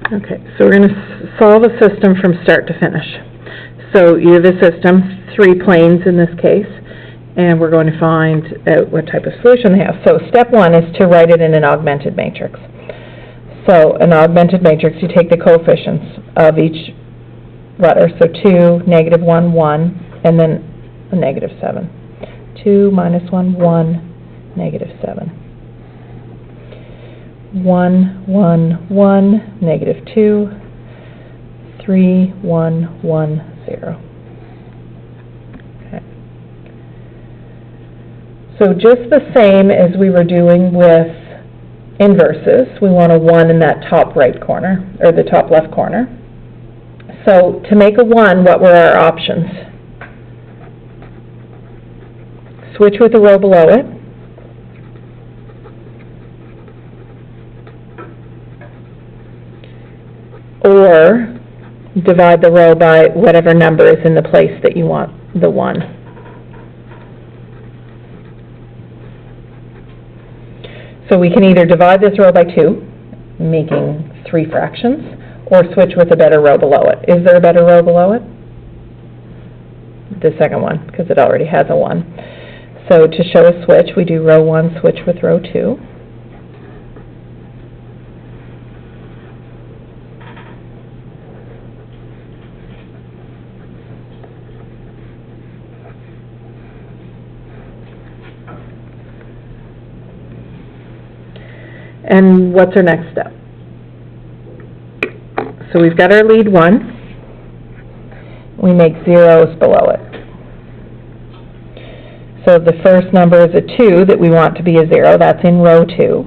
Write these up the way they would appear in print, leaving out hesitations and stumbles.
Okay, so we're going to solve a system from start to finish. So you have a system, 3 planes in this case, and we're going to find out what type of solution they have. So step 1 is to write it in an augmented matrix. So an augmented matrix, you take the coefficients of each letter, so 2, -1, 1, and then a -7. 2 minus 1, 1, -7. 1, 1, 1, -2, 3, 1, 1, 0. Okay. So just the same as we were doing with inverses, we want a 1 in that top right corner, or the top left corner. So to make a 1, what were our options? Switch with the row below it, or divide the row by whatever number is in the place that you want the 1. So we can either divide this row by 2, making 3 fractions, or switch with a better row below it. Is there a better row below it? The second one, because it already has a 1. So to show a switch, we do row 1, switch with row 2. And what's our next step? So we've got our lead 1. We make zeros below it. So the first number is a 2 that we want to be a 0. That's in row 2.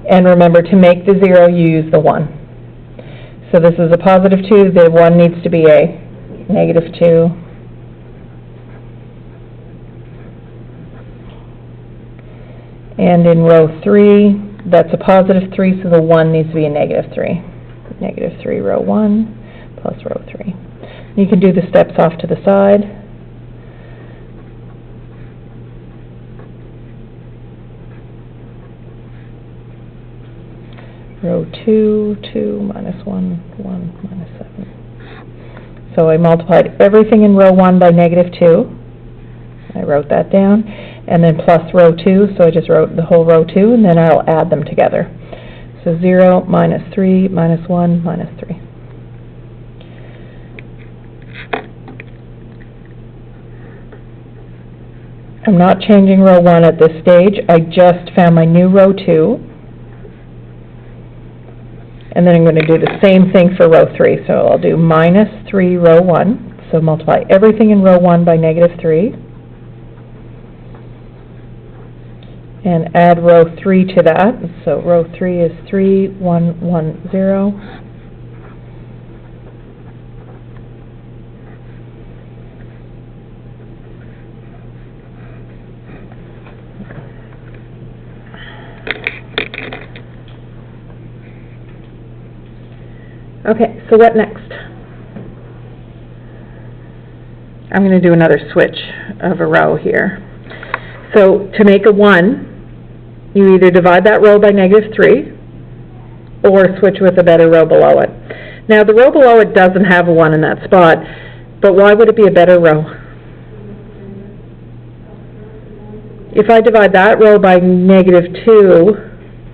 And remember, to make the 0, you use the 1. So this is a positive 2. The 1 needs to be a -2. And in row 3, that's a positive 3, so the 1 needs to be a -3. -3, row 1, plus row 3. You can do the steps off to the side. Row 2, 2, minus 1, 1, minus 7. So I multiplied everything in row 1 by -2. I wrote that down. And then plus row 2, so I just wrote the whole row 2, and then I'll add them together. So 0, minus 3, minus 1, minus 3. I'm not changing row 1 at this stage. I just found my new row 2. And then I'm going to do the same thing for row 3. So I'll do minus 3, row 1. So multiply everything in row 1 by -3. And add row 3 to that. So row 3 is 3, 1, 1, 0. Okay, so what next? I'm going to do another switch of a row here. So to make a 1, you either divide that row by -3 or switch with a better row below it. Now the row below it doesn't have a 1 in that spot, but why would it be a better row? If I divide that row by -2,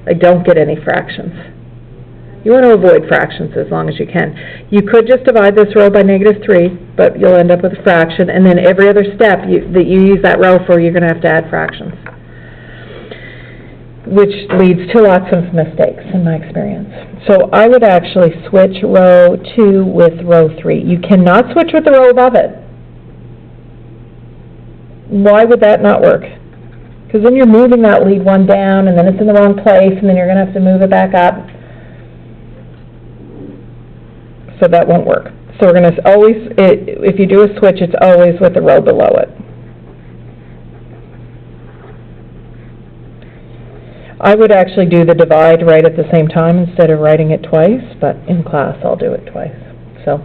I don't get any fractions. You want to avoid fractions as long as you can. You could just divide this row by -3, but you'll end up with a fraction, and then every other step that you use that row for, you're going to have to add fractions, which leads to lots of mistakes in my experience. So I would actually switch row 2 with row 3. You cannot switch with the row above it. Why would that not work? Because then you're moving that lead 1 down, and then it's in the wrong place, and then you're going to have to move it back up. So that won't work. So we're going to always, if you do a switch, it's always with the row below it. I would actually do the divide right at the same time instead of writing it twice, but in class I'll do it twice. So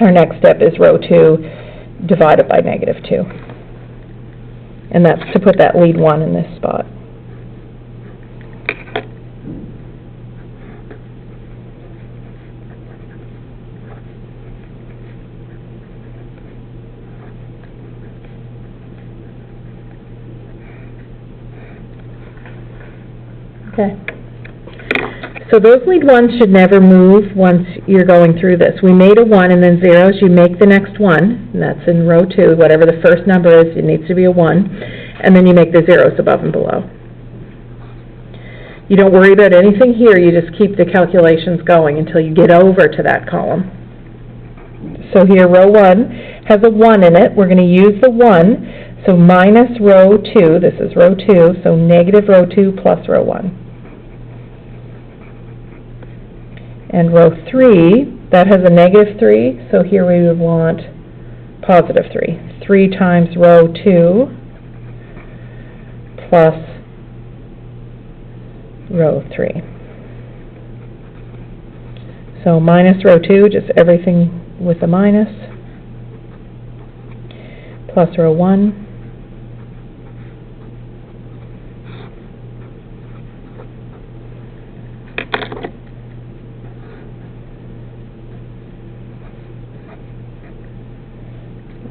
our next step is row 2 divided by -2. And that's to put that lead 1 in this spot. Okay. So those lead ones should never move once you're going through this. We made a 1 and then zeros, you make the next one, and that's in row 2. Whatever the first number is, it needs to be a 1, and then you make the zeros above and below. You don't worry about anything here, you just keep the calculations going until you get over to that column. So here, row 1 has a 1 in it. We're going to use the 1, so minus row 2, this is row 2, so negative row 2 plus row 1. And row 3, that has a negative 3, so here we would want positive 3. 3 times row 2 plus row 3. So minus row 2, just everything with a minus, plus row 1,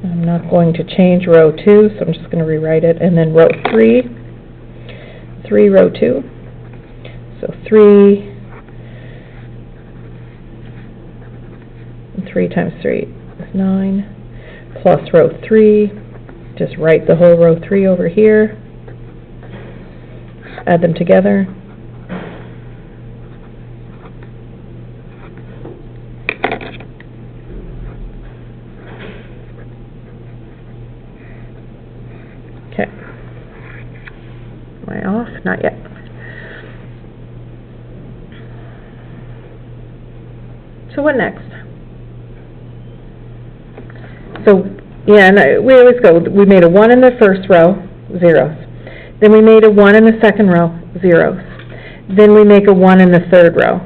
I'm not going to change row 2, so I'm just going to rewrite it, and then row 3, row 2, so 3, and 3 times 3 is 9, plus row 3, just write the whole row 3 over here, add them together, okay. Am I off? Not yet. So what next? So, yeah, and we always go, we made a 1 in the first row, zeros. Then we made a 1 in the second row, zeros. Then we make a 1 in the third row.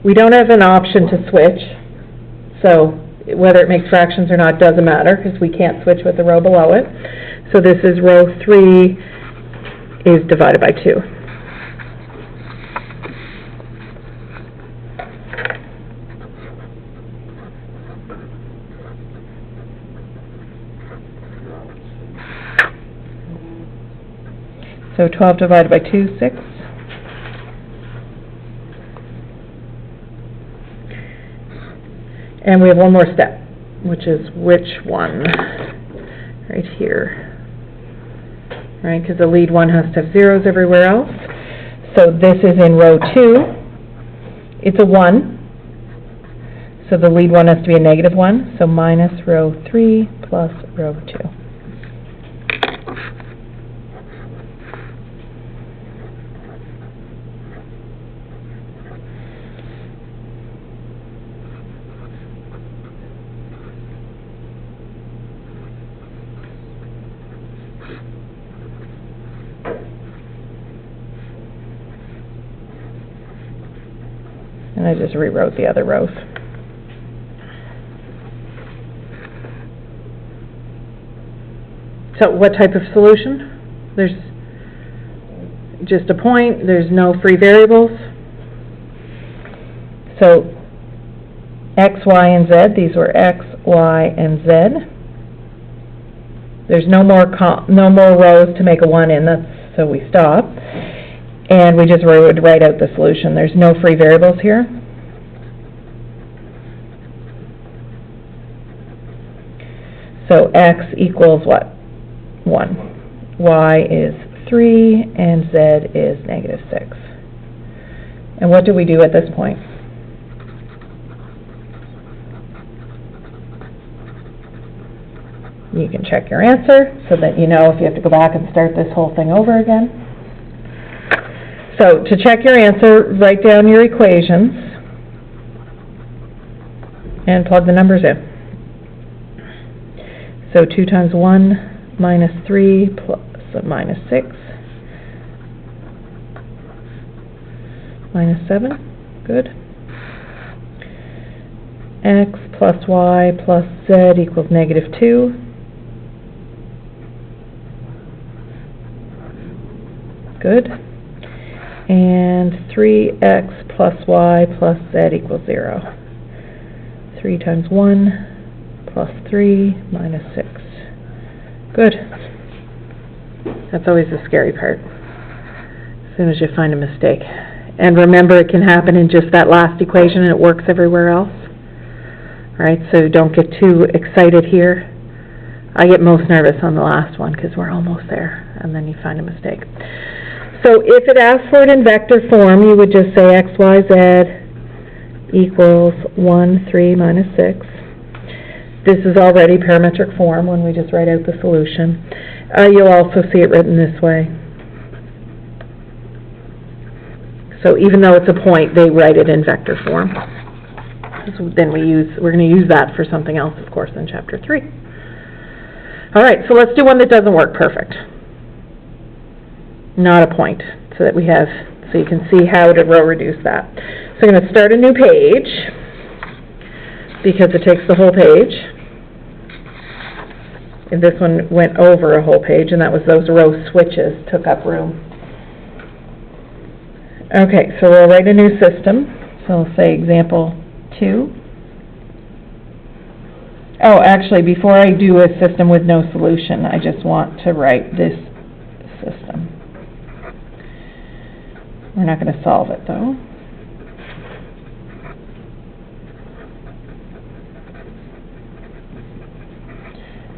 We don't have an option to switch, so whether it makes fractions or not doesn't matter, because we can't switch with the row below it. So this is row 3 is divided by 2. So 12 divided by 2, 6. And we have one more step, which is which one? Right here. Right, because the lead one has to have zeros everywhere else. So this is in row 2. It's a 1. So the lead one has to be a negative 1. So minus row 3 plus row 2. And I just rewrote the other rows. So what type of solution? There's just a point, there's no free variables. So x, y, and z, these were x, y, and z. There's no more rows to make a 1 in, that's so we stop. And we just would write out the solution. There's no free variables here. So x equals what? 1. Y is 3, and z is negative 6. And what do we do at this point? You can check your answer so that you know if you have to go back and start this whole thing over again. So to check your answer, write down your equations and plug the numbers in. So 2 times 1 minus 3 plus minus 6 minus 7, good. X plus y plus z equals negative 2. Good. And 3x plus y plus z equals 0. 3 times 1 plus 3 minus 6. Good. That's always the scary part. as soon as you find a mistake. And remember, it can happen in just that last equation and it works everywhere else. All right, so don't get too excited here. I get most nervous on the last one because we're almost there, and then you find a mistake. So if it asks for it in vector form, you would just say x, y, z equals 1, 3, minus 6. This is already parametric form when we just write out the solution. You'll also see it written this way. So even though it's a point, they write it in vector form. So then we're going to use that for something else, of course, in Chapter 3. All right, so let's do one that doesn't work perfect. Not a point, so you can see how to row reduce that. So I'm going to start a new page, because it takes the whole page. And this one went over a whole page, and that was those row switches took up room. Okay, so we'll write a new system. So we'll say example 2. Oh, actually, before I do a system with no solution, I just want to write this system. We're not going to solve it, though.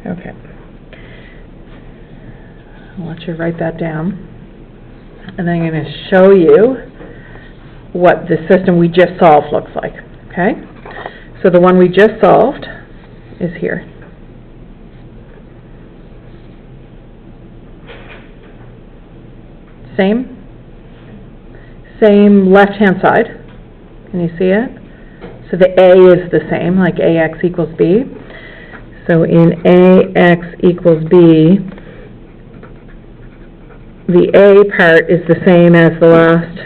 Okay. I'll let you write that down. And then I'm going to show you what the system we just solved looks like. Okay? So the one we just solved is here. Same left-hand side. Can you see it? So the A is the same, like AX equals B. So in AX equals B, the A part is the same as the last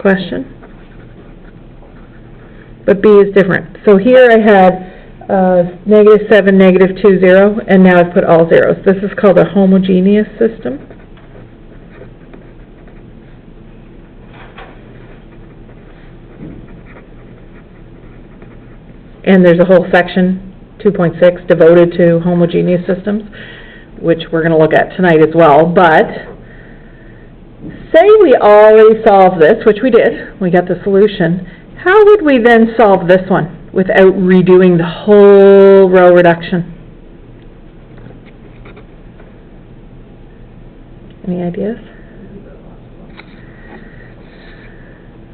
question, but B is different. So here I had -7, -2, 0, and now I've put all zeros. This is called a homogeneous system. And there's a whole section, 2.6, devoted to homogeneous systems, which we're going to look at tonight as well. But say we already solved this, which we did, we got the solution. How would we then solve this one without redoing the whole row reduction? Any ideas?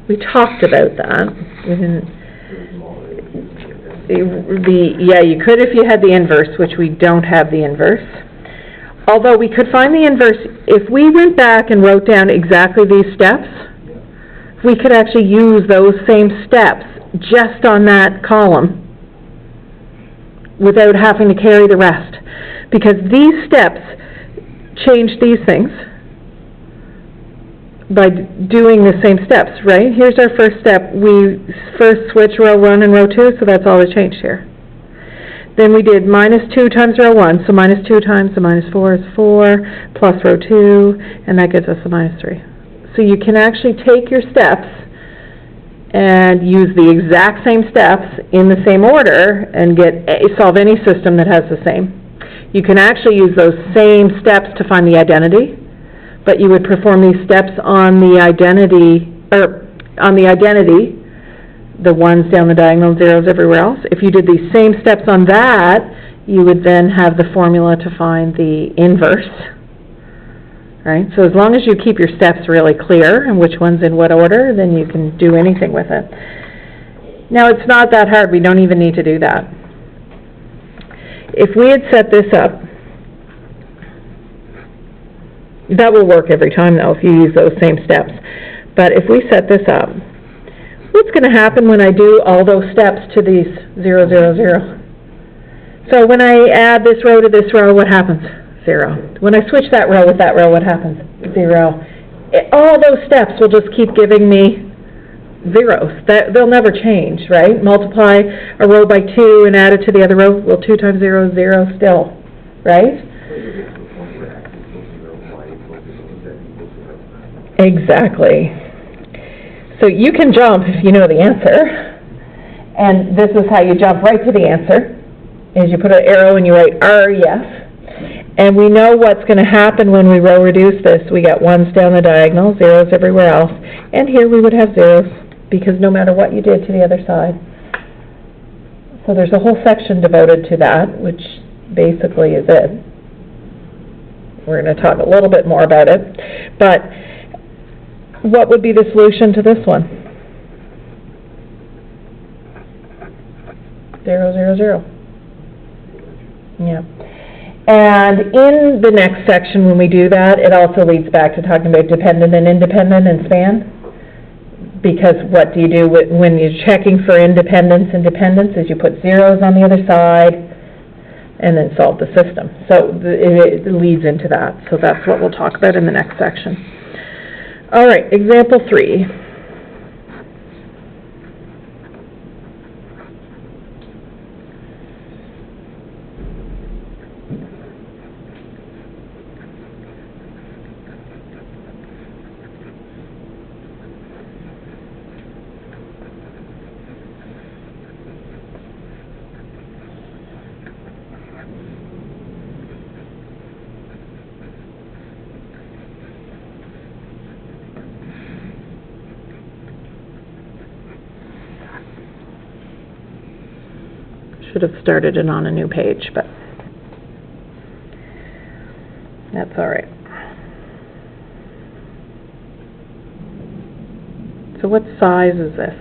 We talked about that. We didn't. Yeah, you could if you had the inverse, which we don't have the inverse. Although we could find the inverse, if we went back and wrote down exactly these steps, we could actually use those same steps just on that column without having to carry the rest. Because these steps change these things by doing the same steps, right? Here's our first step. We first switch row 1 and row 2, so that's all that changed here. Then we did -2 times row 1, so -2 times the -4 is 4, plus row 2, and that gives us a -3. So you can actually take your steps and use the exact same steps in the same order and solve any system that has the same. You can actually use those same steps to find the identity, but you would perform these steps on the identity, the ones down the diagonal, zeros everywhere else. If you did these same steps on that, you would then have the formula to find the inverse. Right? So as long as you keep your steps really clear and which one's in what order, then you can do anything with it. Now it's not that hard. We don't even need to do that. If we had set this up, that will work every time though if you use those same steps. But if we set this up, what's going to happen when I do all those steps to these 0, 0, 0? So when I add this row to this row, what happens? 0. When I switch that row with that row, what happens? 0. All those steps will just keep giving me zeros. They'll never change, right? Multiply a row by 2 and add it to the other row. Well, 2 times 0 is 0 still, right? Exactly. So you can jump if you know the answer, and this is how you jump right to the answer, is you put an arrow and you write REF, And we know what's going to happen when we row reduce this. We got ones down the diagonal, zeros everywhere else. And here we would have zeros, because no matter what you did to the other side. So there's a whole section devoted to that, which basically is it. We're going to talk a little bit more about it. But what would be the solution to this one? 0, 0, 0. Yeah. And in the next section, when we do that, it also leads back to talking about dependent and independent and span. Because what do you do when you're checking for independence and dependence is you put zeros on the other side and then solve the system. So it leads into that. So that's what we'll talk about in the next section. All right, example 3. Should have started it on a new page, but that's all right. So what size is this?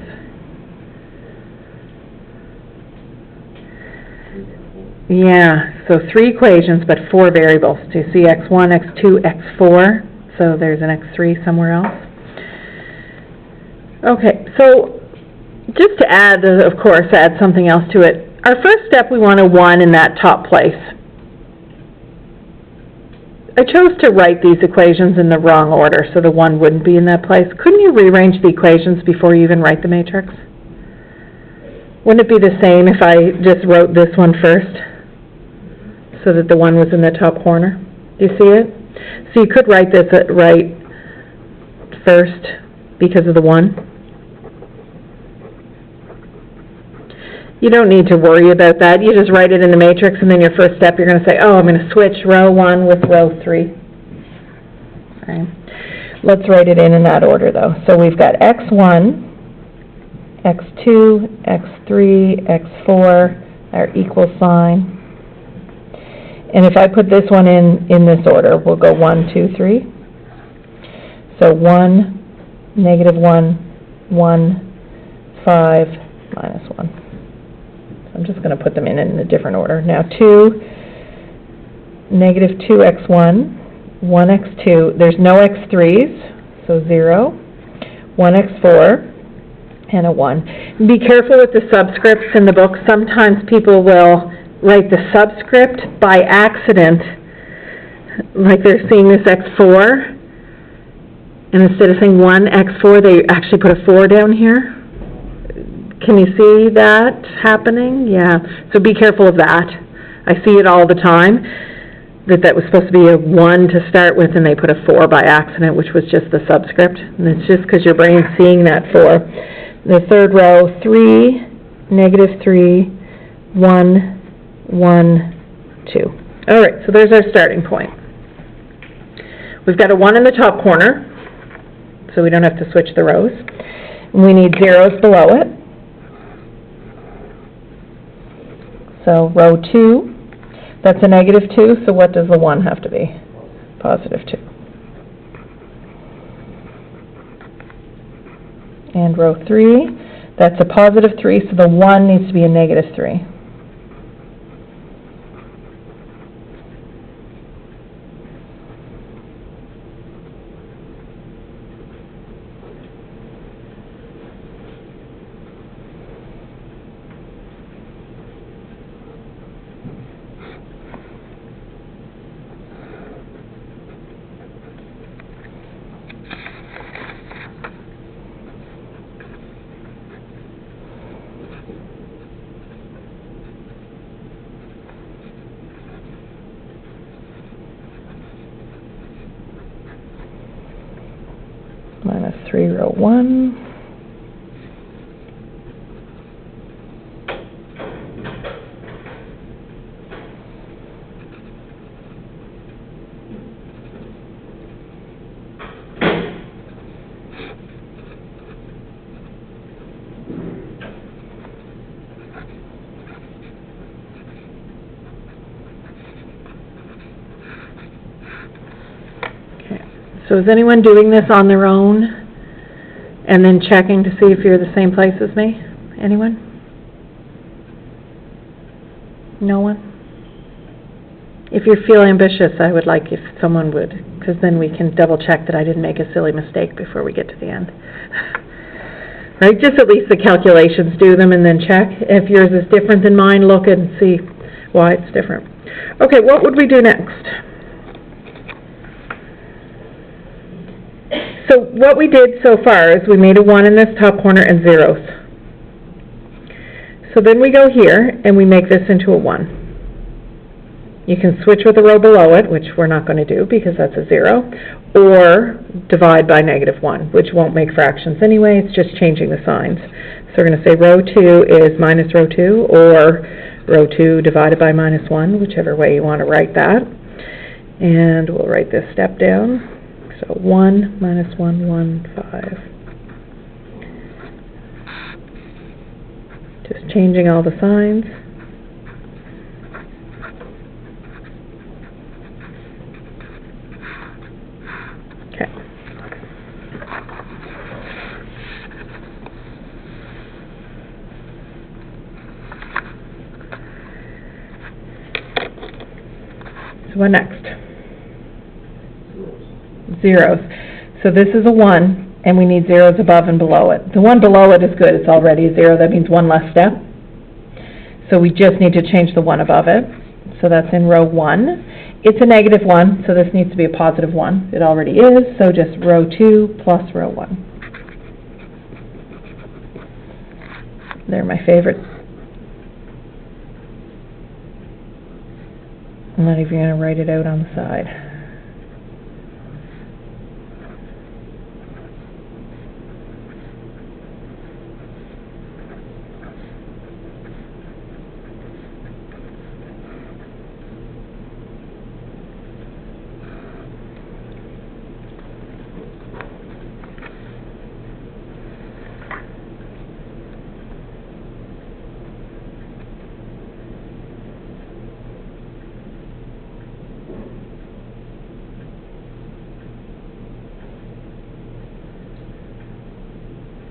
Yeah, so 3 equations, but 4 variables. Do you see x1, x2, x4? So there's an x3 somewhere else. Okay, so just to add, of course, add something else to it. Our first step, we want a 1 in that top place. I chose to write these equations in the wrong order, so the 1 wouldn't be in that place. Couldn't you rearrange the equations before you even write the matrix? Wouldn't it be the same if I just wrote this one first, so that the 1 was in the top corner? Do you see it? So you could write this right first because of the 1. You don't need to worry about that. You just write it in the matrix, and then your first step, you're going to say, oh, I'm going to switch row 1 with row 3. Okay. Let's write it in that order, though. So we've got x1, x2, x3, x4, our equal sign. And if I put this one in this order, we'll go 1, 2, 3. So 1, negative 1, 1, 5, minus 1. I'm just going to put them in a different order. Now 2, negative 2x1, 1x2. There's no x3s, so 0, 1x4, and a 1. Be careful with the subscripts in the book. Sometimes people will write the subscript by accident, like they're seeing this x4, and instead of saying 1x4, they actually put a 4 down here. Can you see that happening? Yeah. So be careful of that. I see it all the time, that was supposed to be a 1 to start with, and they put a 4 by accident, which was just the subscript. And it's just because your brain's seeing that 4. The third row, 3, negative 3, 1, 1, 2. All right, so there's our starting point. We've got a 1 in the top corner, so we don't have to switch the rows. And we need zeros below it. So row 2, that's a negative 2, so what does the 1 have to be? Positive 2. And row 3, that's a positive 3, so the 1 needs to be a negative 3. Minus 3, row 1. So is anyone doing this on their own and then checking to see if you're the same place as me? Anyone? No one? If you feel ambitious, I would like if someone would, because then we can double check that I didn't make a silly mistake before we get to the end. Right, just at least the calculations, do them and then check. If yours is different than mine, look and see why it's different. Okay, what would we do next? So what we did so far is we made a 1 in this top corner and zeros. So then we go here and we make this into a 1. You can switch with the row below it, which we're not going to do because that's a 0, or divide by -1, which won't make fractions anyway, it's just changing the signs. So we're going to say row 2 is minus row 2, or row 2 divided by -1, whichever way you want to write that. And we'll write this step down. So 1 minus 1, 1, 5. Just changing all the signs. Okay. So what next? Zeros. So this is a 1, and we need zeros above and below it. The one below it is good, it's already a 0, that means one less step. So we just need to change the 1 above it. So that's in row 1. It's a -1, so this needs to be a positive 1. It already is, so just row 2 plus row 1. They're my favorite. I'm not even going to write it out on the side.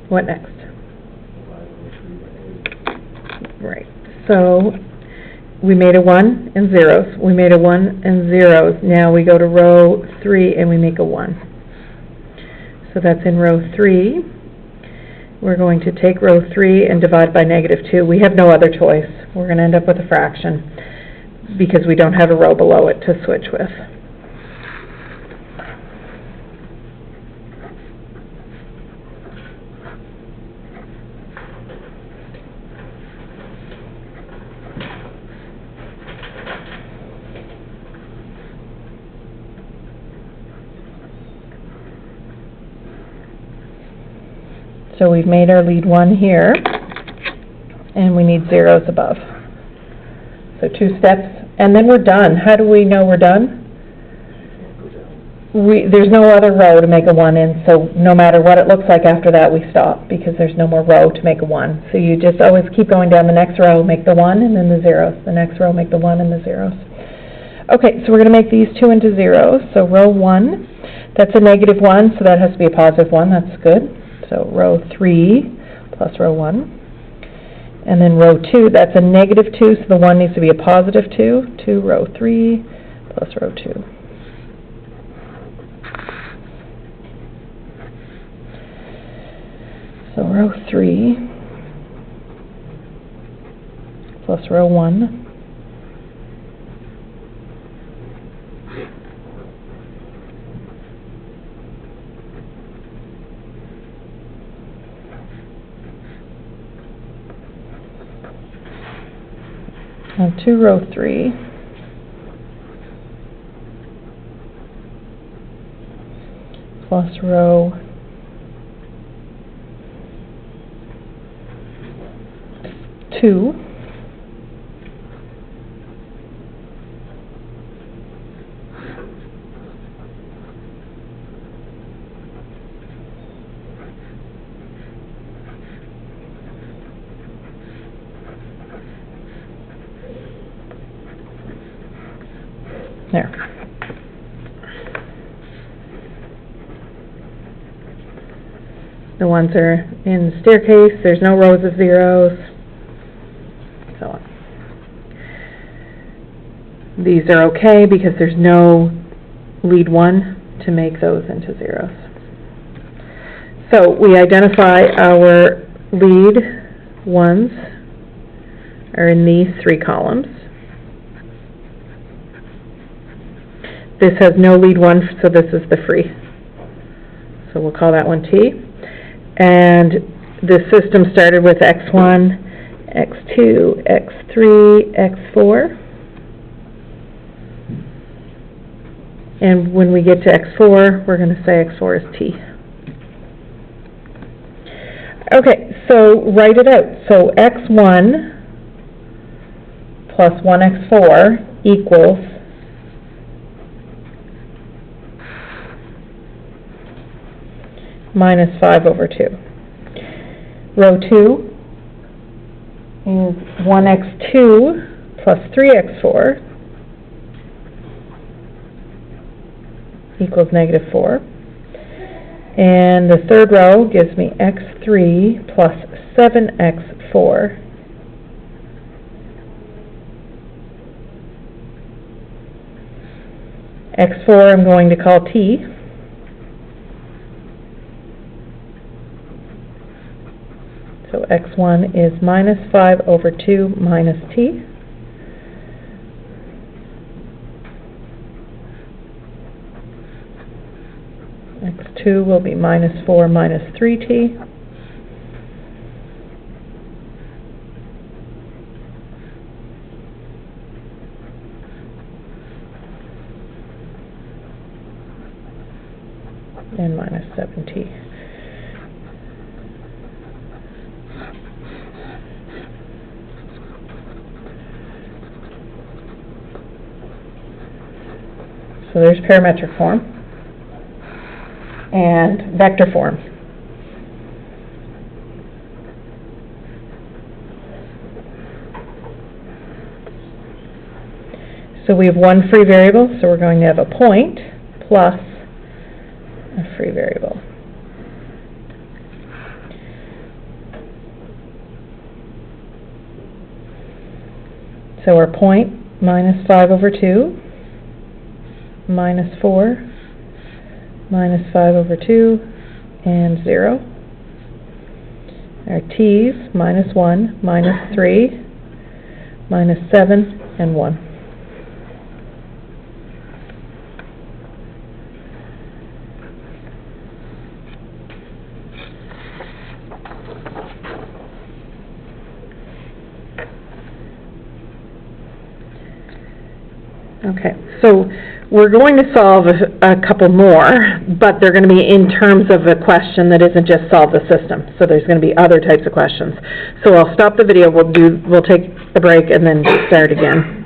What next? Right. So we made a 1 and zeros. We made a 1 and zeros. Now we go to row 3 and we make a 1. So that's in row 3. We're going to take row 3 and divide by -2. We have no other choice. We're going to end up with a fraction because we don't have a row below it to switch with. So we've made our lead 1 here, and we need zeros above. So 2 steps, and then we're done. How do we know we're done? There's no other row to make a 1 in, so no matter what it looks like after that, we stop, because there's no more row to make a 1. So you just always keep going down the next row, make the 1, and then the zeros. The next row, make the 1 and the zeros. Okay, so we're going to make these 2 into zeros. So row 1, that's a -1, so that has to be a positive 1. That's good. So row 3 plus row 1. And then row 2, that's a -2, so the 1 needs to be a positive 2. 2 row 3 plus row 2. So row 3 plus row 1. And 2 row 3 plus row 2 . There. The ones that are in the staircase, there's no rows of zeros, so on. These are okay because there's no lead 1 to make those into zeros. So we identify our lead 1s are in these 3 columns. This has no lead 1, so this is the free. So we'll call that one T. And this system started with X1, X2, X3, X4. And when we get to X4, we're going to say X4 is T. Okay, so write it out. So X1 plus 1X4 equals minus 5 over 2. Row 2 is 1X2 plus 3X4 equals negative 4. And the third row gives me X3 plus 7X4 X4 I'm going to call T. So X1 is minus 5 over 2 minus T. X2 will be minus 4 minus 3T. And minus 7T. So there's parametric form and vector form. So we have one free variable, so we're going to have a point plus a free variable. So our point minus 5 over 2 minus 4 minus 5 over 2 and 0. Our t's minus 1 minus 3 minus 7 and 1. Okay, so we're going to solve a couple more, but they're going to be in terms of a question that isn't just solve the system. So there's going to be other types of questions. So I'll stop the video, we'll take a break and then start again.